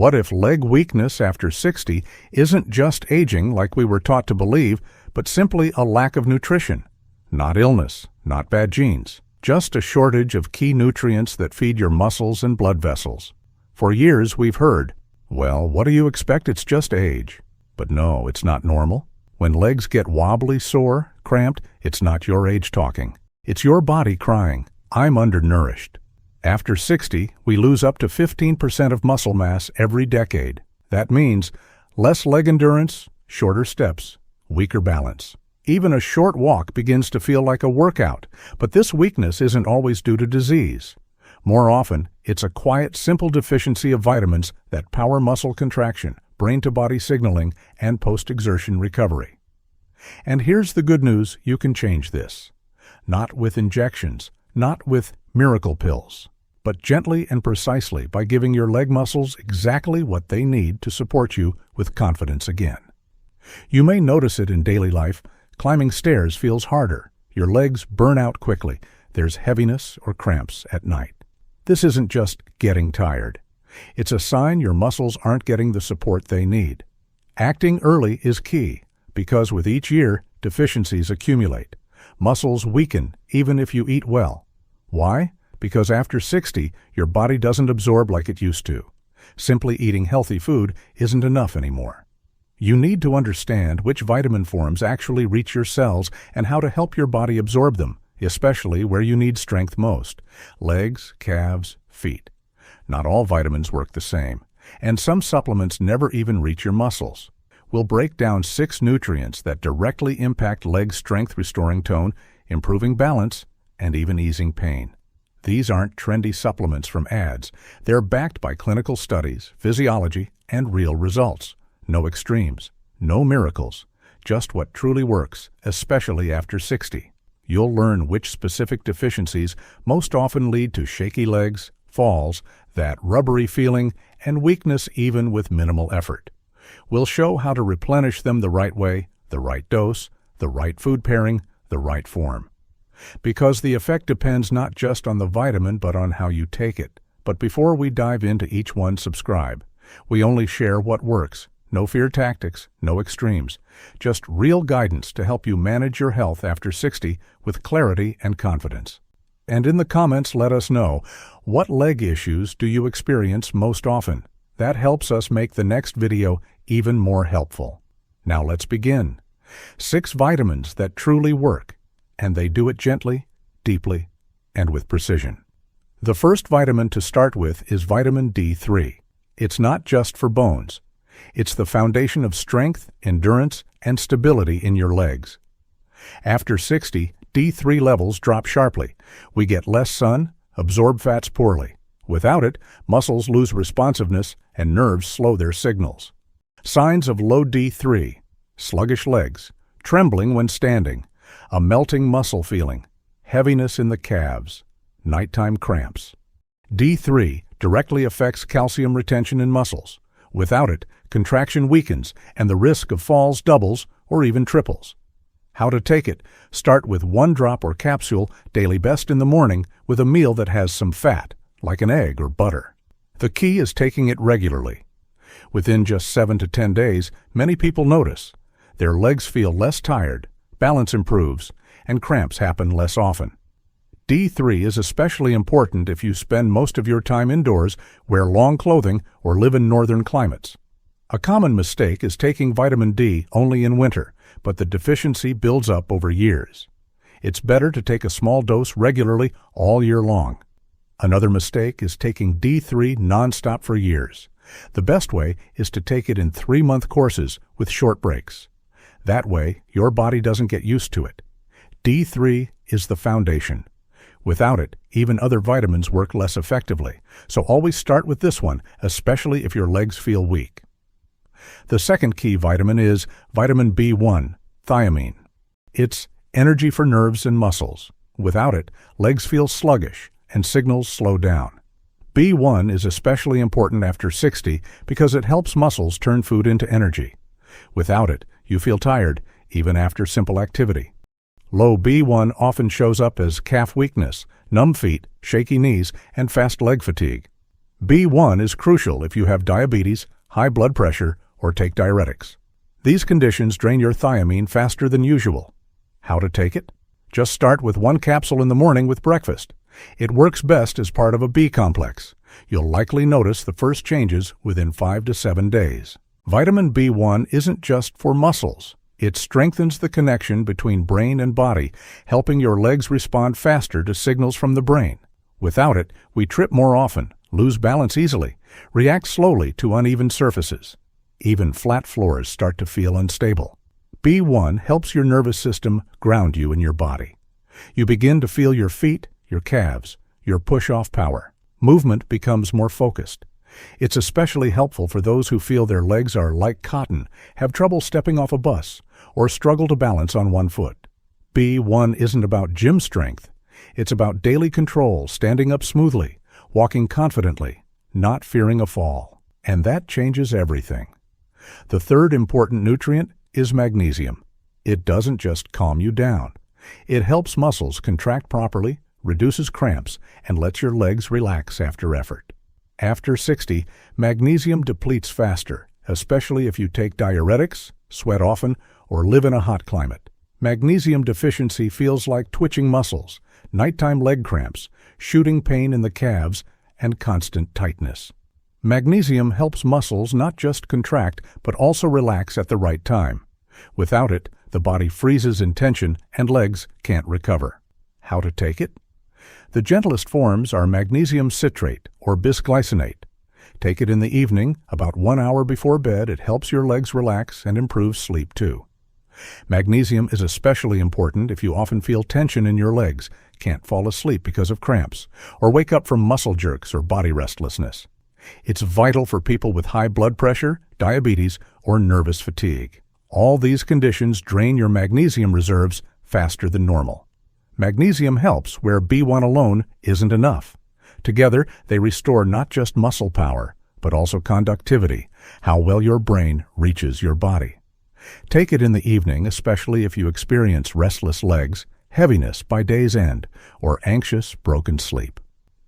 What if leg weakness after 60 isn't just aging like we were taught to believe, but simply a lack of nutrition? Not illness, not bad genes, just a shortage of key nutrients that feed your muscles and blood vessels. For years we've heard, well, what do you expect? It's just age. But no, it's not normal. When legs get wobbly, sore, cramped, it's not your age talking. It's your body crying, I'm undernourished. After 60, we lose up to 15% of muscle mass every decade. That means less leg endurance, shorter steps, weaker balance. Even a short walk begins to feel like a workout, but this weakness isn't always due to disease. More often, it's a quiet, simple deficiency of vitamins that power muscle contraction, brain-to-body signaling, and post-exertion recovery. And here's the good news, you can change this. Not with injections, not with miracle pills, but gently and precisely by giving your leg muscles exactly what they need to support you with confidence again. You may notice it in daily life. Climbing stairs feels harder. Your legs burn out quickly. There's heaviness or cramps at night. This isn't just getting tired. It's a sign your muscles aren't getting the support they need. Acting early is key, because with each year, deficiencies accumulate. Muscles weaken even if you eat well. Why? Because after 60, your body doesn't absorb like it used to. Simply eating healthy food isn't enough anymore. You need to understand which vitamin forms actually reach your cells and how to help your body absorb them, especially where you need strength most: legs, calves, feet. Not all vitamins work the same, and some supplements never even reach your muscles. We'll break down 6 nutrients that directly impact leg strength, restoring tone, improving balance, and even easing pain. These aren't trendy supplements from ads. They're backed by clinical studies, physiology, and real results. No extremes, no miracles, just what truly works, especially after 60. You'll learn which specific deficiencies most often lead to shaky legs, falls, that rubbery feeling, and weakness even with minimal effort. We'll show how to replenish them the right way, the right dose, the right food pairing, the right form. Because the effect depends not just on the vitamin but on how you take it. But before we dive into each one, subscribe. We only share what works. No fear tactics, no extremes. Just real guidance to help you manage your health after 60 with clarity and confidence. And in the comments, let us know, what leg issues do you experience most often? That helps us make the next video even more helpful. Now let's begin. 6 vitamins that truly work, and they do it gently, deeply, and with precision. The first vitamin to start with is vitamin D3. It's not just for bones. It's the foundation of strength, endurance, and stability in your legs. After 60, D3 levels drop sharply. We get less sun, absorb fats poorly. Without it, muscles lose responsiveness and nerves slow their signals. Signs of low D3: sluggish legs, trembling when standing, a melting muscle feeling, heaviness in the calves, nighttime cramps. D3 directly affects calcium retention in muscles. Without it, contraction weakens and the risk of falls doubles or even triples. How to take it: start with 1 drop or capsule daily, best in the morning, with a meal that has some fat, like an egg or butter. The key is taking it regularly. Within just 7 to 10 days, many people notice. Their legs feel less tired, balance improves, and cramps happen less often. D3 is especially important if you spend most of your time indoors, wear long clothing, or live in northern climates. A common mistake is taking vitamin D only in winter, but the deficiency builds up over years. It's better to take a small dose regularly all year long. Another mistake is taking D3 nonstop for years. The best way is to take it in 3-month courses with short breaks. That way, your body doesn't get used to it. D3 is the foundation. Without it, even other vitamins work less effectively, so always start with this one, especially if your legs feel weak. The second key vitamin is vitamin B1, thiamine. It's energy for nerves and muscles. Without it, legs feel sluggish and signals slow down. B1 is especially important after 60 because it helps muscles turn food into energy. Without it, you feel tired even after simple activity. Low B1 often shows up as calf weakness, numb feet, shaky knees, and fast leg fatigue. B1 is crucial if you have diabetes, high blood pressure, or take diuretics. These conditions drain your thiamine faster than usual. How to take it? Just start with 1 capsule in the morning with breakfast. It works best as part of a B complex. You'll likely notice the first changes within 5 to 7 days. Vitamin B1 isn't just for muscles. It strengthens the connection between brain and body, helping your legs respond faster to signals from the brain. Without it, we trip more often, lose balance easily, react slowly to uneven surfaces. Even flat floors start to feel unstable. B1 helps your nervous system ground you in your body. You begin to feel your feet, your calves, your push-off power. Movement becomes more focused. It's especially helpful for those who feel their legs are like cotton, have trouble stepping off a bus, or struggle to balance on one foot. B1 isn't about gym strength. It's about daily control, standing up smoothly, walking confidently, not fearing a fall. And that changes everything. The third important nutrient is magnesium. It doesn't just calm you down. It helps muscles contract properly, reduces cramps, and lets your legs relax after effort. After 60, magnesium depletes faster, especially if you take diuretics, sweat often, or live in a hot climate. Magnesium deficiency feels like twitching muscles, nighttime leg cramps, shooting pain in the calves, and constant tightness. Magnesium helps muscles not just contract, but also relax at the right time. Without it, the body freezes in tension and legs can't recover. How to take it? The gentlest forms are magnesium citrate or bisglycinate. Take it in the evening, about 1 hour before bed. It helps your legs relax and improves sleep too. Magnesium is especially important if you often feel tension in your legs, can't fall asleep because of cramps, or wake up from muscle jerks or body restlessness. It's vital for people with high blood pressure, diabetes, or nervous fatigue. All these conditions drain your magnesium reserves faster than normal. Magnesium helps where B1 alone isn't enough. Together, they restore not just muscle power, but also conductivity, how well your brain reaches your body. Take it in the evening, especially if you experience restless legs, heaviness by day's end, or anxious, broken sleep.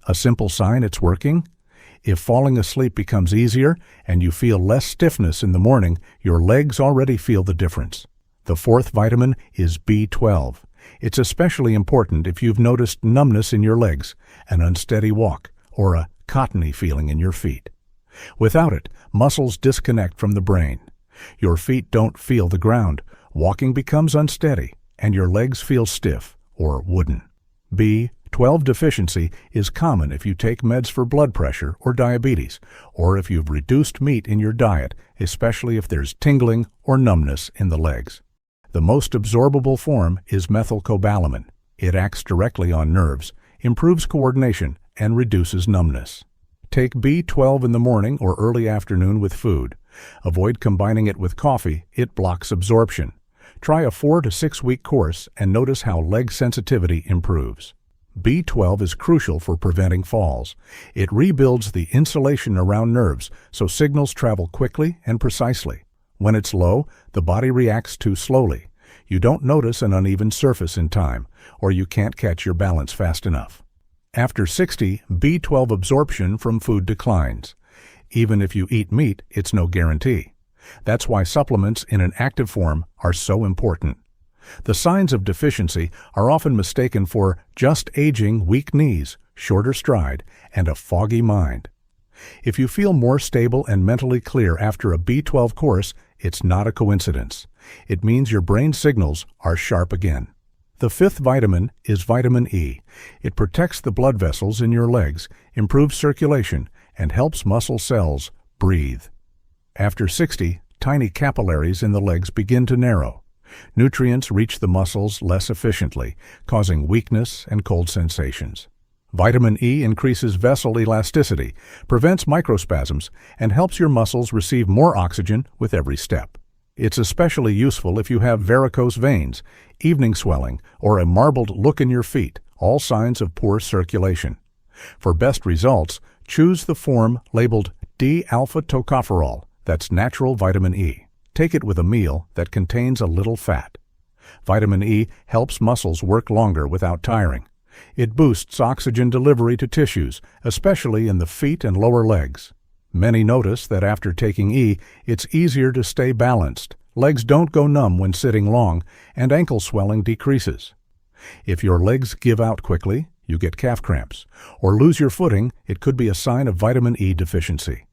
A simple sign it's working? If falling asleep becomes easier and you feel less stiffness in the morning, your legs already feel the difference. The fourth vitamin is B12. It's especially important if you've noticed numbness in your legs, an unsteady walk, or a cottony feeling in your feet. Without it, muscles disconnect from the brain. Your feet don't feel the ground, walking becomes unsteady, and your legs feel stiff or wooden. B12 deficiency is common if you take meds for blood pressure or diabetes, or if you've reduced meat in your diet, especially if there's tingling or numbness in the legs. The most absorbable form is methylcobalamin. It acts directly on nerves, improves coordination, and reduces numbness. Take B12 in the morning or early afternoon with food. Avoid combining it with coffee, it blocks absorption. Try a 4 to 6 week course and notice how leg sensitivity improves. B12 is crucial for preventing falls. It rebuilds the insulation around nerves so signals travel quickly and precisely. When it's low, the body reacts too slowly. You don't notice an uneven surface in time, or you can't catch your balance fast enough. After 60, B12 absorption from food declines. Even if you eat meat, it's no guarantee. That's why supplements in an active form are so important. The signs of deficiency are often mistaken for just aging, weak knees, shorter stride, and a foggy mind. If you feel more stable and mentally clear after a B12 course, it's not a coincidence. It means your brain signals are sharp again. The fifth vitamin is vitamin E. It protects the blood vessels in your legs, improves circulation, and helps muscle cells breathe. After 60, tiny capillaries in the legs begin to narrow. Nutrients reach the muscles less efficiently, causing weakness and cold sensations. Vitamin E increases vessel elasticity, prevents microspasms, and helps your muscles receive more oxygen with every step. It's especially useful if you have varicose veins, evening swelling, or a marbled look in your feet, all signs of poor circulation. For best results, choose the form labeled D-alpha-tocopherol, that's natural vitamin E. Take it with a meal that contains a little fat. Vitamin E helps muscles work longer without tiring. It boosts oxygen delivery to tissues, especially in the feet and lower legs. Many notice that after taking E, it's easier to stay balanced, legs don't go numb when sitting long, and ankle swelling decreases. If your legs give out quickly, you get calf cramps, or lose your footing, it could be a sign of vitamin E deficiency.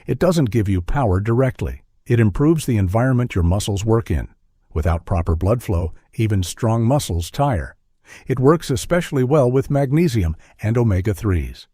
It doesn't give you power directly. It improves the environment your muscles work in. Without proper blood flow, even strong muscles tire. It works especially well with magnesium and omega-3s.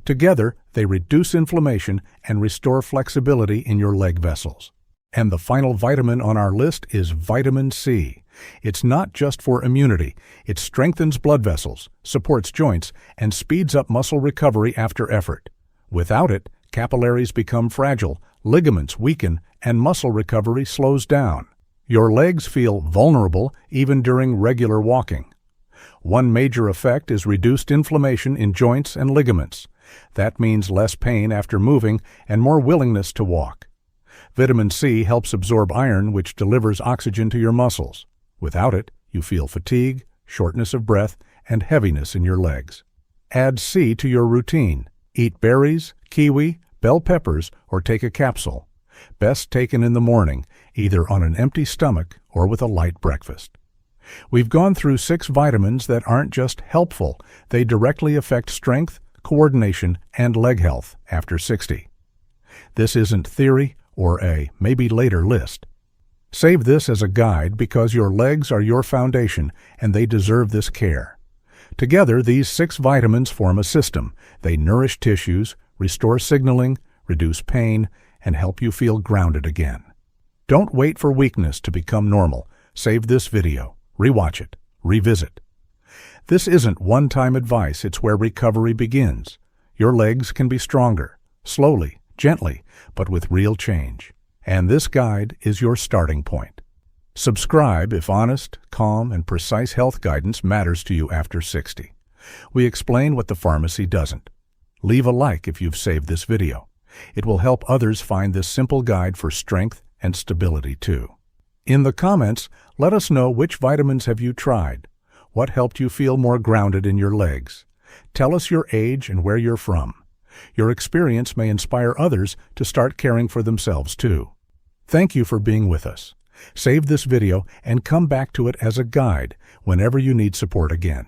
Together, they reduce inflammation and restore flexibility in your leg vessels. And the final vitamin on our list is vitamin C. It's not just for immunity. It strengthens blood vessels, supports joints, and speeds up muscle recovery after effort. Without it, capillaries become fragile, ligaments weaken, and muscle recovery slows down. Your legs feel vulnerable even during regular walking. One major effect is reduced inflammation in joints and ligaments. That means less pain after moving and more willingness to walk. Vitamin C helps absorb iron, which delivers oxygen to your muscles. Without it, you feel fatigue, shortness of breath, and heaviness in your legs. Add C to your routine. Eat berries, kiwi, bell peppers, or take a capsule. Best taken in the morning, either on an empty stomach or with a light breakfast. We've gone through 6 vitamins that aren't just helpful, they directly affect strength, coordination, and leg health after 60. This isn't theory or a maybe later list. Save this as a guide because your legs are your foundation and they deserve this care. Together, these 6 vitamins form a system. They nourish tissues, restore signaling, reduce pain, and help you feel grounded again. Don't wait for weakness to become normal. Save this video, rewatch it, revisit. This isn't one-time advice, it's where recovery begins. Your legs can be stronger, slowly, gently, but with real change. And this guide is your starting point. Subscribe if honest, calm, and precise health guidance matters to you after 60. We explain what the pharmacy doesn't. Leave a like if you've saved this video. It will help others find this simple guide for strength and stability too. In the comments, let us know which vitamins have you tried. What helped you feel more grounded in your legs? Tell us your age and where you're from. Your experience may inspire others to start caring for themselves too. Thank you for being with us. Save this video and come back to it as a guide whenever you need support again.